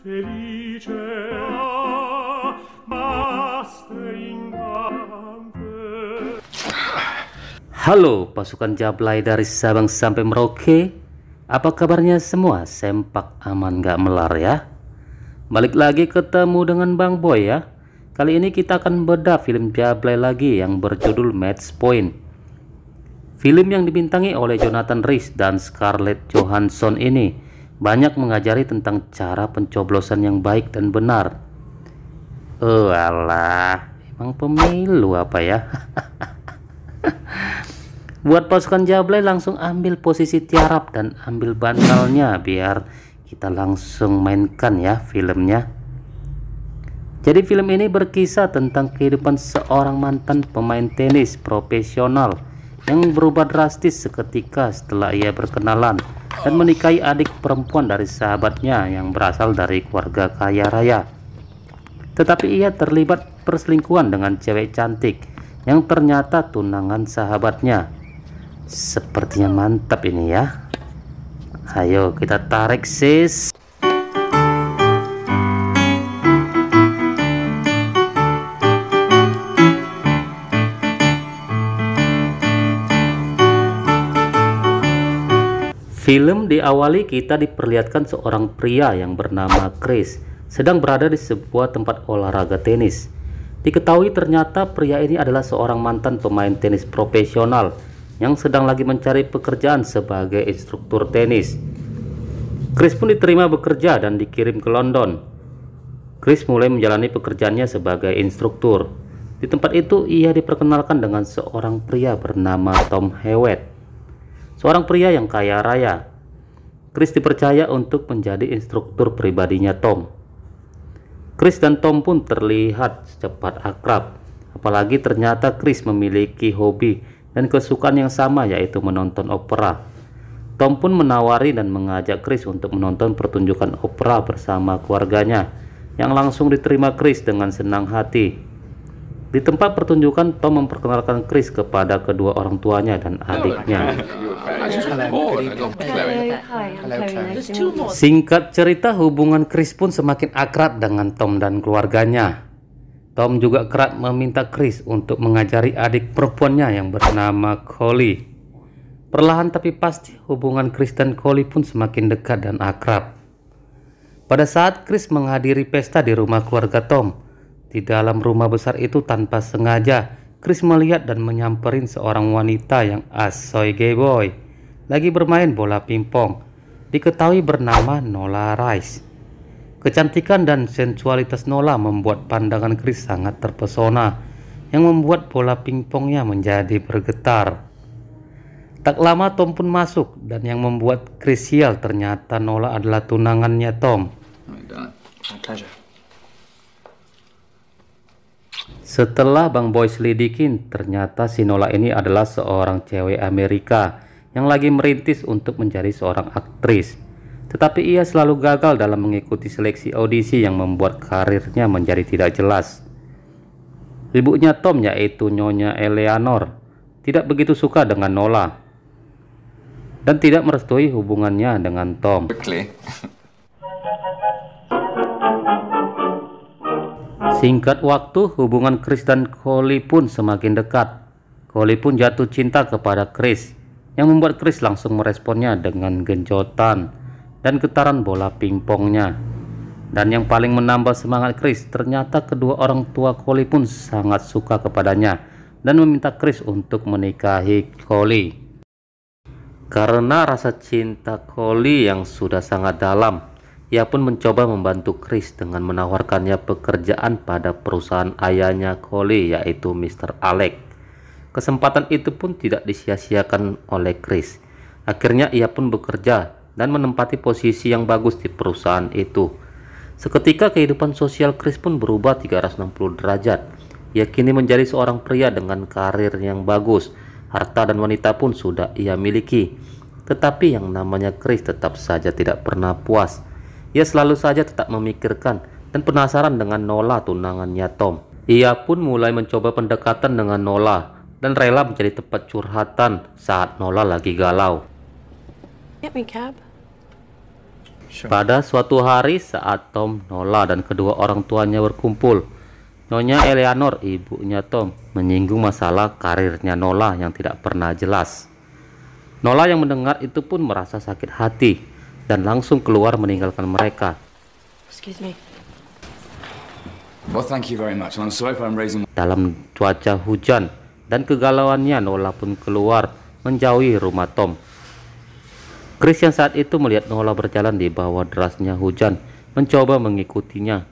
felice basta incante. Halo pasukan Jablay dari Sabang sampai Merauke, apa kabarnya semua? Sempak aman gak melar ya? Balik lagi ketemu dengan Bang Boy ya. Kali ini kita akan bedah film Jablay lagi yang berjudul Match Point. Film yang dibintangi oleh Jonathan Rhys dan Scarlett Johansson ini banyak mengajari tentang cara pencoblosan yang baik dan benar. Oh alah, emang pemilu apa ya? Buat pasukan Jablay langsung ambil posisi tiarap dan ambil bantalnya biar kita langsung mainkan ya filmnya. Jadi film ini berkisah tentang kehidupan seorang mantan pemain tenis profesional yang berubah drastis seketika setelah ia berkenalan dan menikahi adik perempuan dari sahabatnya yang berasal dari keluarga kaya raya. Tetapi ia terlibat perselingkuhan dengan cewek cantik yang ternyata tunangan sahabatnya. Sepertinya mantap ini ya. Ayo kita tarik sis. Film diawali kita diperlihatkan seorang pria yang bernama Chris sedang berada di sebuah tempat olahraga tenis. Diketahui ternyata pria ini adalah seorang mantan pemain tenis profesional yang sedang lagi mencari pekerjaan sebagai instruktur tenis. Chris pun diterima bekerja dan dikirim ke London. Chris mulai menjalani pekerjaannya sebagai instruktur. Di tempat itu ia diperkenalkan dengan seorang pria bernama Tom Hewitt, seorang pria yang kaya raya. Chris dipercaya untuk menjadi instruktur pribadinya Tom. Chris dan Tom pun terlihat cepat akrab. Apalagi ternyata Chris memiliki hobi dan kesukaan yang sama, yaitu menonton opera. Tom pun menawari dan mengajak Chris untuk menonton pertunjukan opera bersama keluarganya, yang langsung diterima Chris dengan senang hati. Di tempat pertunjukan, Tom memperkenalkan Chris kepada kedua orang tuanya dan adiknya. Singkat cerita, hubungan Chris pun semakin akrab dengan Tom dan keluarganya. Tom juga kerap meminta Chris untuk mengajari adik perempuannya yang bernama Collie. Perlahan tapi pasti hubungan Chris dan Collie pun semakin dekat dan akrab. Pada saat Chris menghadiri pesta di rumah keluarga Tom, di dalam rumah besar itu tanpa sengaja Chris melihat dan menyamperin seorang wanita yang asoy gay boy lagi bermain bola pingpong, diketahui bernama Nola Rice. Kecantikan dan sensualitas Nola membuat pandangan Chris sangat terpesona, yang membuat bola pingpongnya menjadi bergetar. Tak lama Tom pun masuk, dan yang membuat Chris sial ternyata Nola adalah tunangannya Tom. Setelah Bang Boy selidikin, ternyata si Nola ini adalah seorang cewek Amerika yang lagi merintis untuk menjadi seorang aktris. Tetapi ia selalu gagal dalam mengikuti seleksi audisi yang membuat karirnya menjadi tidak jelas. Ibunya Tom, yaitu Nyonya Eleanor, tidak begitu suka dengan Nola dan tidak merestui hubungannya dengan Tom. Singkat waktu, hubungan Chris dan Collie pun semakin dekat. Collie pun jatuh cinta kepada Chris, yang membuat Chris langsung meresponnya dengan genjotan dan getaran bola pingpongnya. Dan yang paling menambah semangat Chris, ternyata kedua orang tua Collie pun sangat suka kepadanya dan meminta Chris untuk menikahi Collie. Karena rasa cinta Collie yang sudah sangat dalam, ia pun mencoba membantu Chris dengan menawarkannya pekerjaan pada perusahaan ayahnya Collie, yaitu Mr. Alex. Kesempatan itu pun tidak disia-siakan oleh Chris. Akhirnya ia pun bekerja dan menempati posisi yang bagus di perusahaan itu. Seketika kehidupan sosial Chris pun berubah 360 derajat. Ia kini menjadi seorang pria dengan karir yang bagus. Harta dan wanita pun sudah ia miliki. Tetapi yang namanya Chris tetap saja tidak pernah puas. Ia selalu saja tetap memikirkan dan penasaran dengan Nola, tunangannya Tom. Ia pun mulai mencoba pendekatan dengan Nola dan rela menjadi tempat curhatan saat Nola lagi galau. Get me cab. Pada suatu hari saat Tom, Nola, dan kedua orang tuanya berkumpul, Nyonya Eleanor, ibunya Tom, menyinggung masalah karirnya Nola yang tidak pernah jelas. Nola yang mendengar itu pun merasa sakit hati dan langsung keluar meninggalkan mereka. Excuse me. Well, thank you very much. I'm sorry if I'm raising... Dalam cuaca hujan dan kegalauannya, Nola pun keluar menjauhi rumah Tom. Chris yang saat itu melihat Nola berjalan di bawah derasnya hujan mencoba mengikutinya,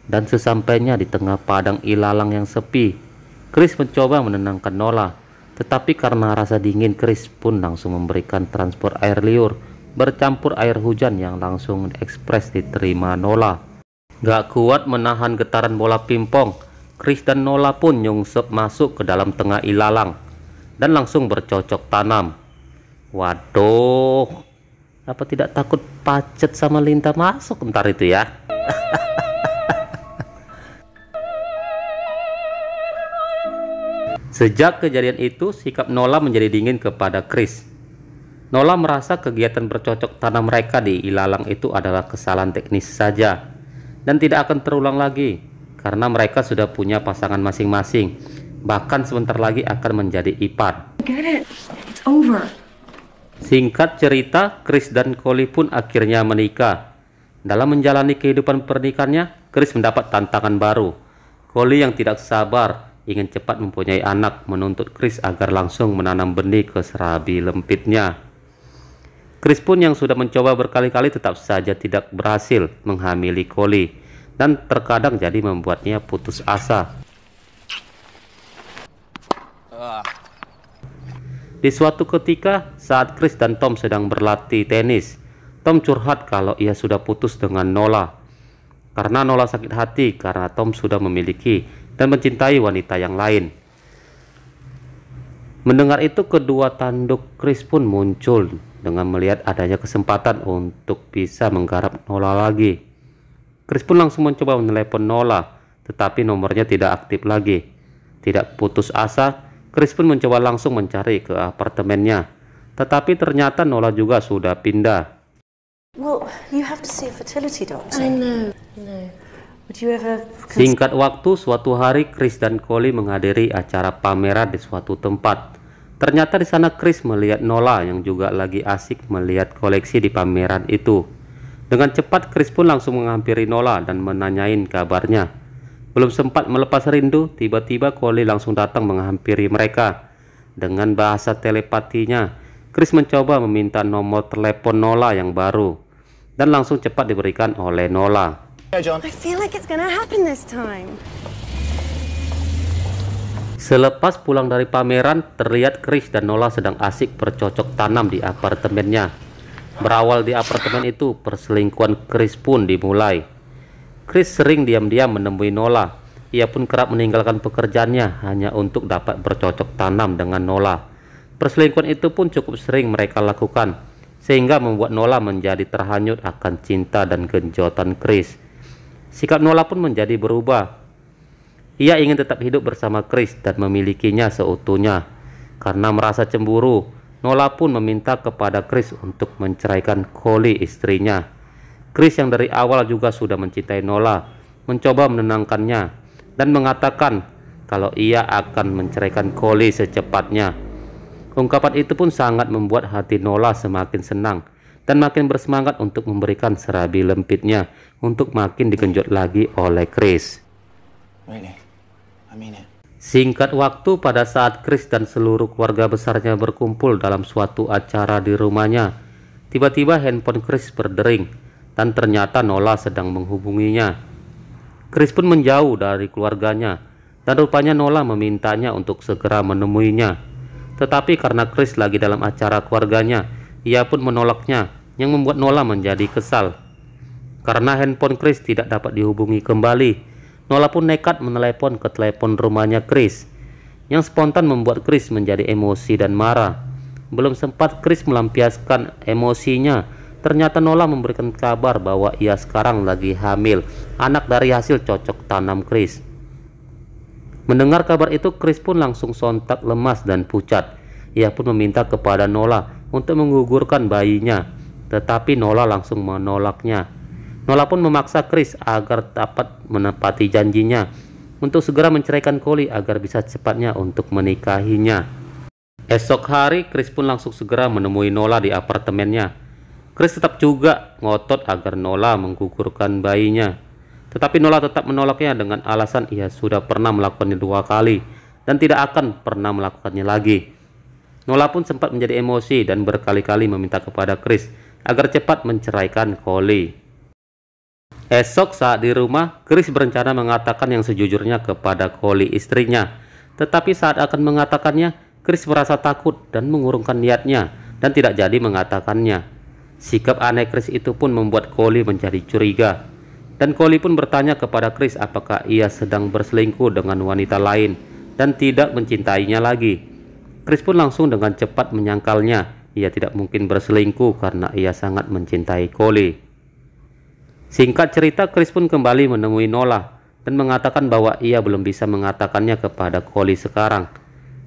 dan sesampainya di tengah padang ilalang yang sepi, Chris mencoba menenangkan Nola, tetapi karena rasa dingin, Chris pun langsung memberikan transfer air liur bercampur air hujan yang langsung ekspres diterima Nola. Gak kuat menahan getaran bola pingpong, Chris dan Nola pun nyungsep masuk ke dalam tengah ilalang dan langsung bercocok tanam. Waduh, apa tidak takut Pacet sama Linta masuk ntar itu ya? Sejak kejadian itu, sikap Nola menjadi dingin kepada Chris. Nola merasa kegiatan bercocok tanam mereka di ilalang itu adalah kesalahan teknis saja dan tidak akan terulang lagi karena mereka sudah punya pasangan masing-masing, bahkan sebentar lagi akan menjadi ipar. Get it. It's over. Singkat cerita, Chris dan Collie pun akhirnya menikah. Dalam menjalani kehidupan pernikahannya, Chris mendapat tantangan baru. Collie yang tidak sabar ingin cepat mempunyai anak menuntut Chris agar langsung menanam benih ke serabi lempitnya. Chris pun yang sudah mencoba berkali-kali tetap saja tidak berhasil menghamili Collie dan terkadang jadi membuatnya putus asa. Di suatu ketika saat Chris dan Tom sedang berlatih tenis, Tom curhat kalau ia sudah putus dengan Nola karena Nola sakit hati karena Tom sudah memiliki dan mencintai wanita yang lain. Mendengar itu, kedua tanduk Chris pun muncul dengan melihat adanya kesempatan untuk bisa menggarap Nola lagi. Chris pun langsung mencoba menelepon Nola, tetapi nomornya tidak aktif lagi. Tidak putus asa, Chris pun mencoba langsung mencari ke apartemennya, tetapi ternyata Nola juga sudah pindah. Well, you have to see a fertility doctor. I know. Would you ever... Singkat waktu, suatu hari Chris dan Collie menghadiri acara pameran di suatu tempat. Ternyata di sana Chris melihat Nola yang juga lagi asik melihat koleksi di pameran itu. Dengan cepat Chris pun langsung menghampiri Nola dan menanyain kabarnya. Belum sempat melepas rindu, tiba-tiba Collie langsung datang menghampiri mereka. Dengan bahasa telepatinya, Chris mencoba meminta nomor telepon Nola yang baru dan langsung cepat diberikan oleh Nola. I feel like it's gonna happen this time. Selepas pulang dari pameran, terlihat Chris dan Nola sedang asik bercocok tanam di apartemennya. Berawal di apartemen itu, perselingkuhan Chris pun dimulai. Chris sering diam-diam menemui Nola. Ia pun kerap meninggalkan pekerjaannya hanya untuk dapat bercocok tanam dengan Nola. Perselingkuhan itu pun cukup sering mereka lakukan, sehingga membuat Nola menjadi terhanyut akan cinta dan genjotan Chris. Sikap Nola pun menjadi berubah. Ia ingin tetap hidup bersama Chris dan memilikinya seutuhnya. Karena merasa cemburu, Nola pun meminta kepada Chris untuk menceraikan Collie, istrinya. Chris yang dari awal juga sudah mencintai Nola, mencoba menenangkannya dan mengatakan kalau ia akan menceraikan Collie secepatnya. Ungkapan itu pun sangat membuat hati Nola semakin senang dan makin bersemangat untuk memberikan serabi lempitnya untuk makin digenjot lagi oleh Chris. Singkat waktu, pada saat Chris dan seluruh keluarga besarnya berkumpul dalam suatu acara di rumahnya, tiba-tiba handphone Chris berdering dan ternyata Nola sedang menghubunginya. Chris pun menjauh dari keluarganya dan rupanya Nola memintanya untuk segera menemuinya. Tetapi karena Chris lagi dalam acara keluarganya, ia pun menolaknya, yang membuat Nola menjadi kesal. Karena handphone Chris tidak dapat dihubungi kembali, Nola pun nekat menelepon ke telepon rumahnya Chris, yang spontan membuat Chris menjadi emosi dan marah. Belum sempat Chris melampiaskan emosinya, ternyata Nola memberikan kabar bahwa ia sekarang lagi hamil anak dari hasil cocok tanam Chris. Mendengar kabar itu, Chris pun langsung sontak lemas dan pucat. Ia pun meminta kepada Nola untuk menggugurkan bayinya. tetapi Nola langsung menolaknya. Nola pun memaksa Chris agar dapat menepati janjinya untuk segera menceraikan Collie agar bisa cepatnya untuk menikahinya. Esok hari Chris pun langsung segera menemui Nola di apartemennya. Chris tetap juga ngotot agar Nola menggugurkan bayinya, tetapi Nola tetap menolaknya dengan alasan ia sudah pernah melakukannya 2 kali dan tidak akan pernah melakukannya lagi. Nola pun sempat menjadi emosi dan berkali-kali meminta kepada Chris agar cepat menceraikan Collie. Esok saat di rumah, Chris berencana mengatakan yang sejujurnya kepada Collie istrinya. Tetapi saat akan mengatakannya, Chris merasa takut dan mengurungkan niatnya dan tidak jadi mengatakannya. Sikap aneh Chris itu pun membuat Collie menjadi curiga. Dan Collie pun bertanya kepada Chris apakah ia sedang berselingkuh dengan wanita lain dan tidak mencintainya lagi. Chris pun langsung dengan cepat menyangkalnya. Ia tidak mungkin berselingkuh karena ia sangat mencintai Collie. Singkat cerita, Chris pun kembali menemui Nola dan mengatakan bahwa ia belum bisa mengatakannya kepada Collie sekarang.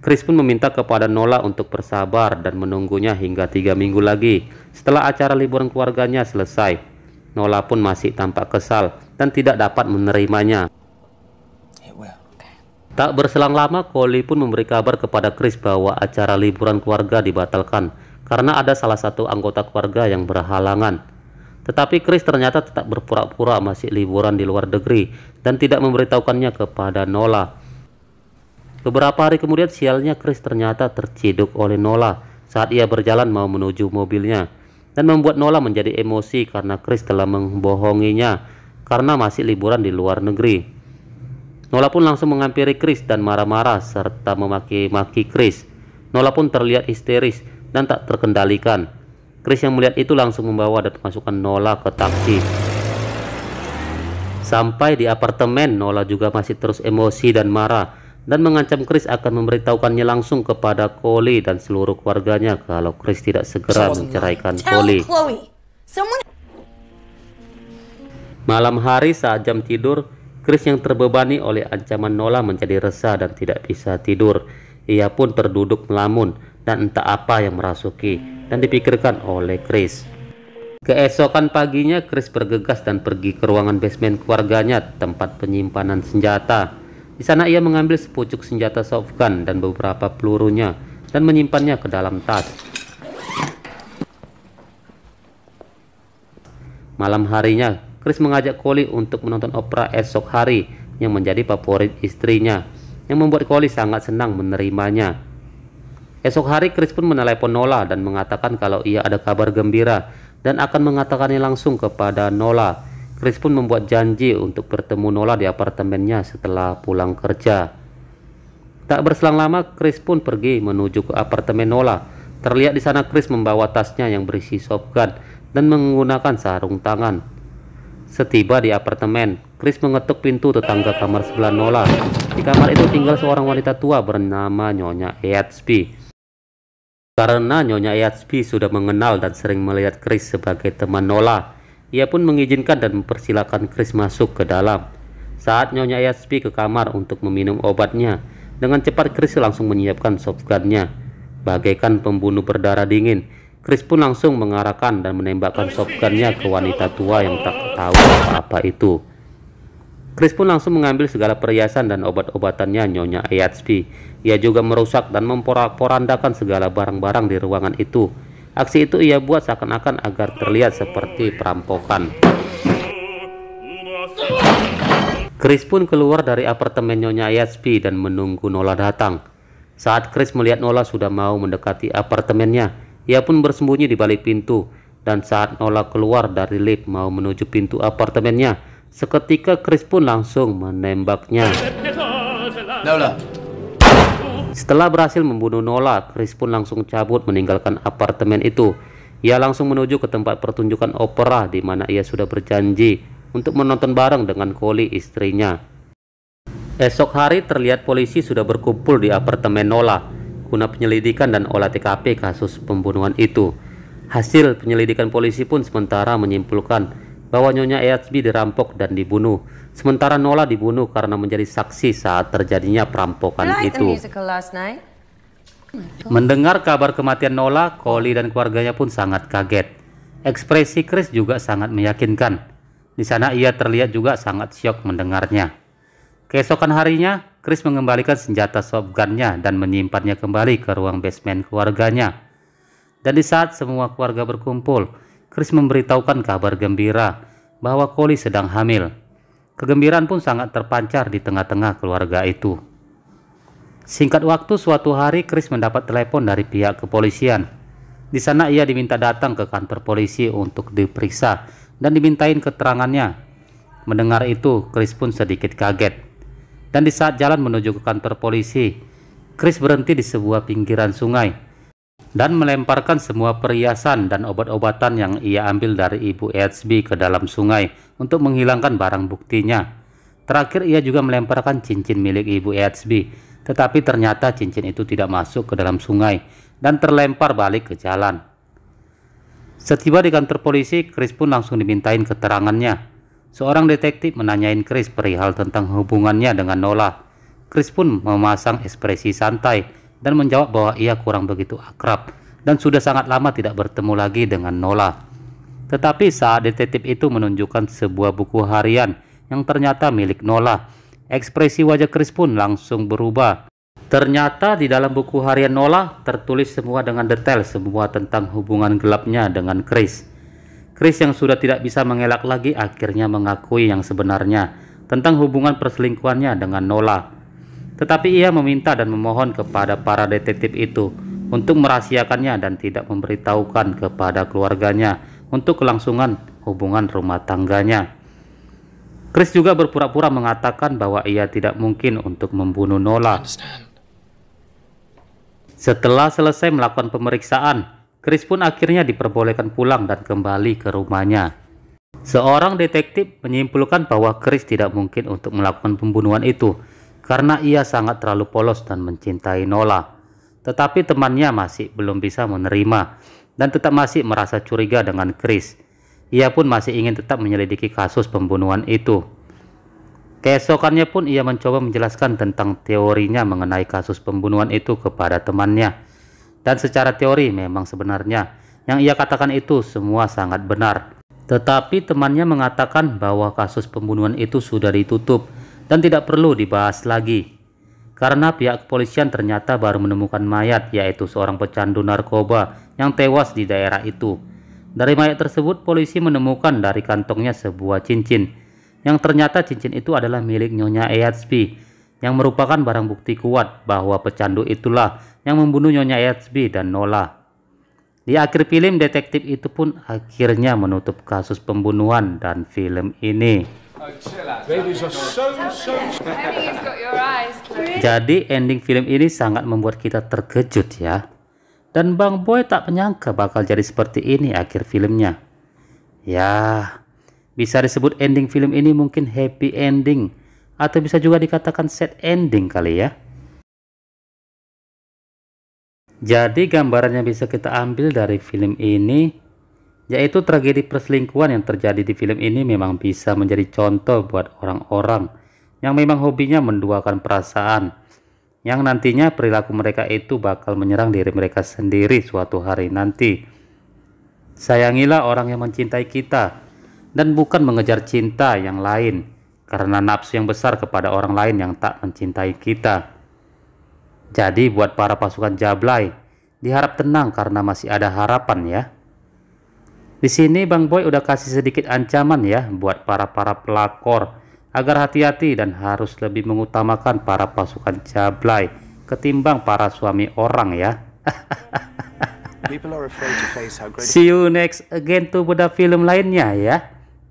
Chris pun meminta kepada Nola untuk bersabar dan menunggunya hingga 3 minggu lagi setelah acara liburan keluarganya selesai. Nola pun masih tampak kesal dan tidak dapat menerimanya. Tak berselang lama, Collie pun memberi kabar kepada Chris bahwa acara liburan keluarga dibatalkan karena ada salah satu anggota keluarga yang berhalangan. Tetapi Chris ternyata tetap berpura-pura masih liburan di luar negeri dan tidak memberitahukannya kepada Nola. Beberapa hari kemudian sialnya Chris ternyata terciduk oleh Nola saat ia berjalan mau menuju mobilnya dan membuat Nola menjadi emosi karena Chris telah membohonginya karena masih liburan di luar negeri. Nola pun langsung menghampiri Chris dan marah-marah serta memaki-maki Chris. Nola pun terlihat histeris dan tak terkendalikan. Chris yang melihat itu langsung membawa dan memasukkan Nola ke taksi. Sampai di apartemen, Nola juga masih terus emosi dan marah dan mengancam Chris akan memberitahukannya langsung kepada Collie dan seluruh keluarganya kalau Chris tidak segera menceraikan Collie. Malam hari saat jam tidur, Chris yang terbebani oleh ancaman Nola menjadi resah dan tidak bisa tidur. Ia pun terduduk melamun dan entah apa yang merasuki dan dipikirkan oleh Chris. Keesokan paginya, Chris bergegas dan pergi ke ruangan basement keluarganya, tempat penyimpanan senjata. Di sana ia mengambil sepucuk senjata shotgun dan beberapa pelurunya dan menyimpannya ke dalam tas. Malam harinya, Chris mengajak Collie untuk menonton opera esok hari yang menjadi favorit istrinya, yang membuat Collie sangat senang menerimanya. Esok hari Chris pun menelepon Nola dan mengatakan kalau ia ada kabar gembira dan akan mengatakannya langsung kepada Nola. Chris pun membuat janji untuk bertemu Nola di apartemennya setelah pulang kerja. Tak berselang lama, Chris pun pergi menuju ke apartemen Nola. Terlihat di sana Chris membawa tasnya yang berisi shotgun dan menggunakan sarung tangan. Setiba di apartemen, Chris mengetuk pintu tetangga kamar sebelah Nola. Di kamar itu tinggal seorang wanita tua bernama Nyonya Eatsby. Karena Nyonya Eatsby sudah mengenal dan sering melihat Chris sebagai teman Nola, ia pun mengizinkan dan mempersilahkan Chris masuk ke dalam. Saat Nyonya Eatsby ke kamar untuk meminum obatnya, dengan cepat Chris langsung menyiapkan shotgunnya. Bagaikan pembunuh berdarah dingin, Chris pun langsung mengarahkan dan menembakkan shotgunnya ke wanita tua yang tak tahu apa-apa itu. Chris pun langsung mengambil segala perhiasan dan obat-obatannya Nyonya Eatsby. Ia juga merusak dan memporak-porandakan segala barang-barang di ruangan itu. Aksi itu ia buat seakan-akan agar terlihat seperti perampokan. Chris pun keluar dari apartemen Nyonya Eatsby dan menunggu Nola datang. Saat Chris melihat Nola sudah mau mendekati apartemennya, ia pun bersembunyi di balik pintu. Dan saat Nola keluar dari lift mau menuju pintu apartemennya, seketika Chris pun langsung menembaknya. Nola. Setelah berhasil membunuh Nola, Chris pun langsung cabut meninggalkan apartemen itu. Ia langsung menuju ke tempat pertunjukan opera di mana ia sudah berjanji untuk menonton bareng dengan Collie istrinya. Esok hari terlihat polisi sudah berkumpul di apartemen Nola guna penyelidikan dan olah TKP kasus pembunuhan itu. Hasil penyelidikan polisi pun sementara menyimpulkan bahwa Nyonya Eatsby dirampok dan dibunuh, sementara Nola dibunuh karena menjadi saksi saat terjadinya perampokan itu. Mendengar kabar kematian Nola, Collie dan keluarganya pun sangat kaget. Ekspresi Chris juga sangat meyakinkan. Di sana ia terlihat juga sangat syok mendengarnya. Keesokan harinya, Chris mengembalikan senjata shotgun-nya dan menyimpannya kembali ke ruang basement keluarganya. Dan di saat semua keluarga berkumpul, Chris memberitahukan kabar gembira bahwa Collie sedang hamil. Kegembiraan pun sangat terpancar di tengah-tengah keluarga itu. Singkat waktu, suatu hari Chris mendapat telepon dari pihak kepolisian. Di sana ia diminta datang ke kantor polisi untuk diperiksa dan dimintain keterangannya. Mendengar itu, Chris pun sedikit kaget. Dan di saat jalan menuju ke kantor polisi, Chris berhenti di sebuah pinggiran sungai dan melemparkan semua perhiasan dan obat-obatan yang ia ambil dari Ibu Eadsby ke dalam sungai untuk menghilangkan barang buktinya. Terakhir ia juga melemparkan cincin milik Ibu Eadsby, tetapi ternyata cincin itu tidak masuk ke dalam sungai dan terlempar balik ke jalan. Setiba di kantor polisi, Chris pun langsung dimintain keterangannya. Seorang detektif menanyain Chris perihal tentang hubungannya dengan Nola. Chris pun memasang ekspresi santai dan menjawab bahwa ia kurang begitu akrab dan sudah sangat lama tidak bertemu lagi dengan Nola. Tetapi saat detektif itu menunjukkan sebuah buku harian yang ternyata milik Nola, ekspresi wajah Chris pun langsung berubah. Ternyata di dalam buku harian Nola tertulis semua dengan detail semua tentang hubungan gelapnya dengan Chris. Chris yang sudah tidak bisa mengelak lagi akhirnya mengakui yang sebenarnya tentang hubungan perselingkuhannya dengan Nola. Tetapi ia meminta dan memohon kepada para detektif itu untuk merahasiakannya dan tidak memberitahukan kepada keluarganya untuk kelangsungan hubungan rumah tangganya. Chris juga berpura-pura mengatakan bahwa ia tidak mungkin untuk membunuh Nola. Setelah selesai melakukan pemeriksaan, Chris pun akhirnya diperbolehkan pulang dan kembali ke rumahnya. Seorang detektif menyimpulkan bahwa Chris tidak mungkin untuk melakukan pembunuhan itu karena ia sangat terlalu polos dan mencintai Nola. Tetapi temannya masih belum bisa menerima dan tetap masih merasa curiga dengan Chris. Ia pun masih ingin tetap menyelidiki kasus pembunuhan itu. Keesokannya pun ia mencoba menjelaskan tentang teorinya mengenai kasus pembunuhan itu kepada temannya. Dan secara teori memang sebenarnya yang ia katakan itu semua sangat benar. Tetapi temannya mengatakan bahwa kasus pembunuhan itu sudah ditutup dan tidak perlu dibahas lagi. Karena pihak kepolisian ternyata baru menemukan mayat, yaitu seorang pecandu narkoba yang tewas di daerah itu. Dari mayat tersebut polisi menemukan dari kantongnya sebuah cincin yang ternyata cincin itu adalah milik Nyonya Eadsby, yang merupakan barang bukti kuat bahwa pecandu itulah yang membunuh Nyonya Eadsby dan Nola. Di akhir film, detektif itu pun akhirnya menutup kasus pembunuhan dan film ini. Jadi ending film ini sangat membuat kita terkejut ya. Dan Bang Boy tak menyangka bakal jadi seperti ini akhir filmnya. Ya, bisa disebut ending film ini mungkin happy ending, atau bisa juga dikatakan sad ending kali ya. Jadi gambaran yang bisa kita ambil dari film ini, yaitu tragedi perselingkuhan yang terjadi di film ini memang bisa menjadi contoh buat orang-orang yang memang hobinya menduakan perasaan, yang nantinya perilaku mereka itu bakal menyerang diri mereka sendiri suatu hari nanti. Sayangilah orang yang mencintai kita, dan bukan mengejar cinta yang lain karena nafsu yang besar kepada orang lain yang tak mencintai kita. Jadi buat para pasukan Jablay, diharap tenang karena masih ada harapan ya. Di sini Bang Boy udah kasih sedikit ancaman ya buat para pelakor agar hati-hati dan harus lebih mengutamakan para pasukan Jablay ketimbang para suami orang ya. See you next again to beda film lainnya ya.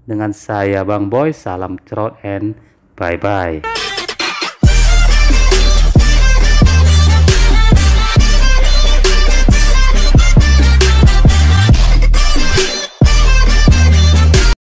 Dengan saya Bang Boy, salam cerot and bye-bye.